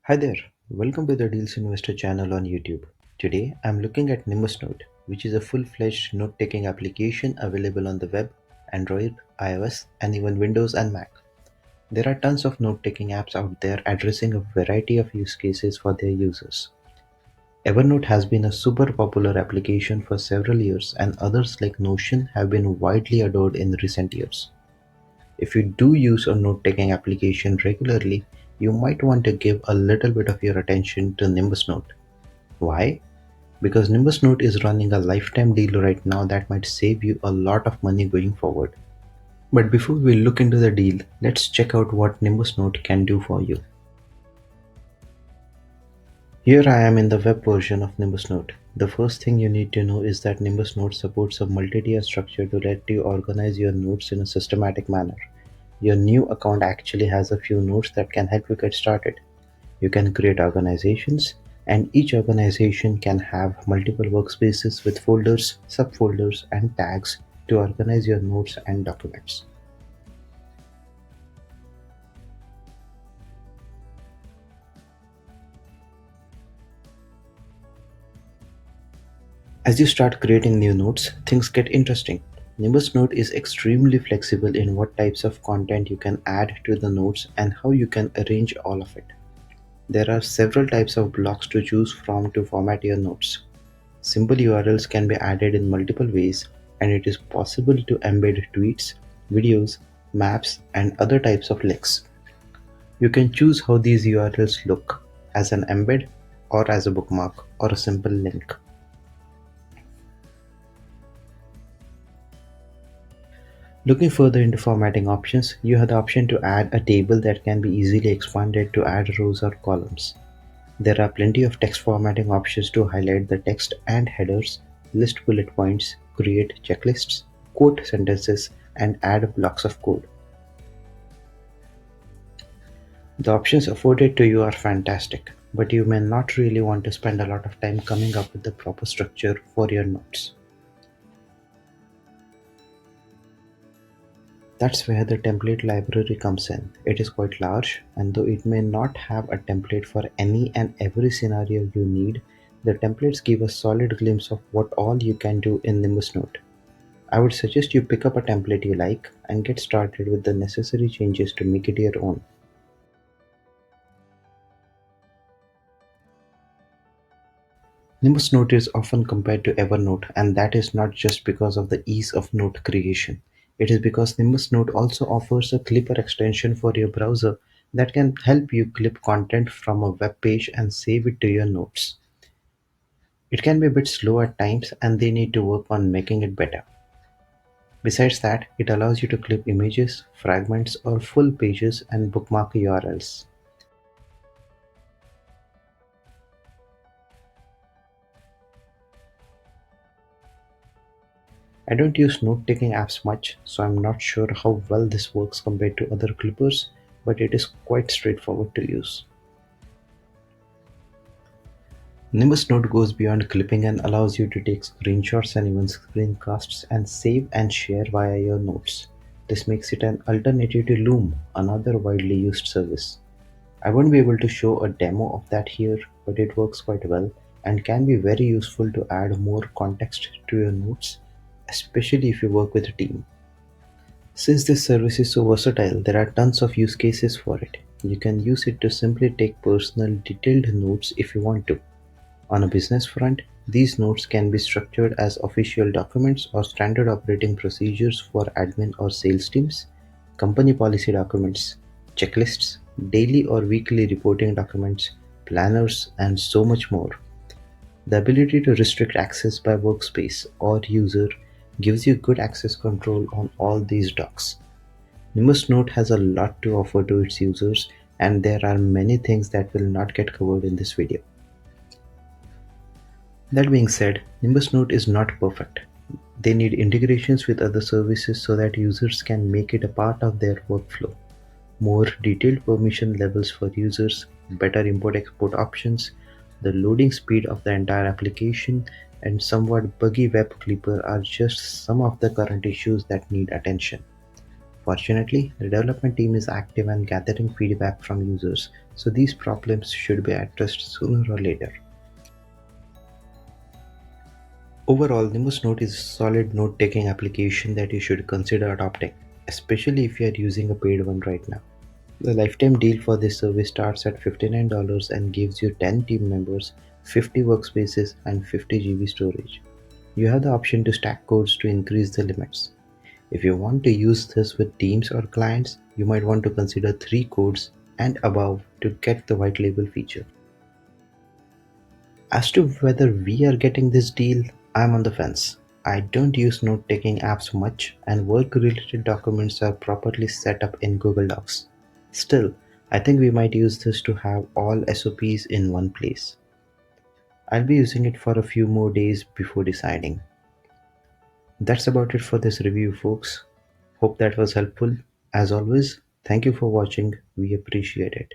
Hi there, welcome to the Deals Investor channel on YouTube. Today I'm looking at Nimbus Note, which is a full-fledged note-taking application available on the web, Android, iOS, and even Windows and Mac. There are tons of note-taking apps out there addressing a variety of use cases for their users. Evernote has been a super popular application for several years, and others like Notion have been widely adored in recent years. If you do use a note-taking application regularly, you might want to give a little bit of your attention to Nimbus Note. Why? Because Nimbus Note is running a lifetime deal right now that might save you a lot of money going forward. But before we look into the deal, let's check out what Nimbus Note can do for you. Here I am in the web version of Nimbus Note. The first thing you need to know is that Nimbus Note supports a multi-tier structure to let you organize your notes in a systematic manner. Your new account actually has a few notes that can help you get started. You can create organizations, and each organization can have multiple workspaces with folders, subfolders, and tags to organize your notes and documents. As you start creating new notes, things get interesting. Nimbus Note is extremely flexible in what types of content you can add to the notes and how you can arrange all of it. There are several types of blocks to choose from to format your notes. Simple URLs can be added in multiple ways, and it is possible to embed tweets, videos, maps, and other types of links. You can choose how these URLs look, as an embed, or as a bookmark, or a simple link. Looking further into formatting options, you have the option to add a table that can be easily expanded to add rows or columns. There are plenty of text formatting options to highlight the text and headers, list bullet points, create checklists, quote sentences, and add blocks of code. The options afforded to you are fantastic, but you may not really want to spend a lot of time coming up with the proper structure for your notes. That's where the template library comes in. It is quite large, and though it may not have a template for any and every scenario you need, the templates give a solid glimpse of what all you can do in Nimbus Note. I would suggest you pick up a template you like and get started with the necessary changes to make it your own. Nimbus Note is often compared to Evernote, and that is not just because of the ease of note creation. It is because Nimbus Note also offers a clipper extension for your browser that can help you clip content from a web page and save it to your notes. It can be a bit slow at times, and they need to work on making it better. Besides that, it allows you to clip images, fragments, or full pages and bookmark URLs. I don't use note-taking apps much, so I'm not sure how well this works compared to other clippers, but it is quite straightforward to use. Nimbus Note goes beyond clipping and allows you to take screenshots and even screencasts and save and share via your notes. This makes it an alternative to Loom, another widely used service. I won't be able to show a demo of that here, but it works quite well and can be very useful to add more context to your notes, especially if you work with a team. Since this service is so versatile, there are tons of use cases for it. You can use it to simply take personal, detailed notes if you want to. On a business front, these notes can be structured as official documents or standard operating procedures for admin or sales teams, company policy documents, checklists, daily or weekly reporting documents, planners, and so much more. The ability to restrict access by workspace or user gives you good access control on all these docs. Nimbus Note has a lot to offer to its users, and there are many things that will not get covered in this video. That being said, Nimbus Note is not perfect. They need integrations with other services so that users can make it a part of their workflow. More detailed permission levels for users, better import-export options, the loading speed of the entire application, and somewhat buggy web clipper are just some of the current issues that need attention. Fortunately, the development team is active and gathering feedback from users, So these problems should be addressed sooner or later. Overall, Nimbus Note is a solid note-taking application that you should consider adopting, especially if you are using a paid one right now. The lifetime deal for this service starts at $59 and gives you 10 team members, 50 workspaces, and 50 GB storage. You have the option to stack codes to increase the limits. If you want to use this with teams or clients, you might want to consider 3 codes and above to get the white label feature. As to whether we are getting this deal, I'm on the fence. I don't use note taking apps much, and work related documents are properly set up in Google Docs. Still, I think we might use this to have all SOPs in one place. I'll be using it for a few more days before deciding. That's about it for this review, folks. Hope that was helpful. As always, thank you for watching. We appreciate it.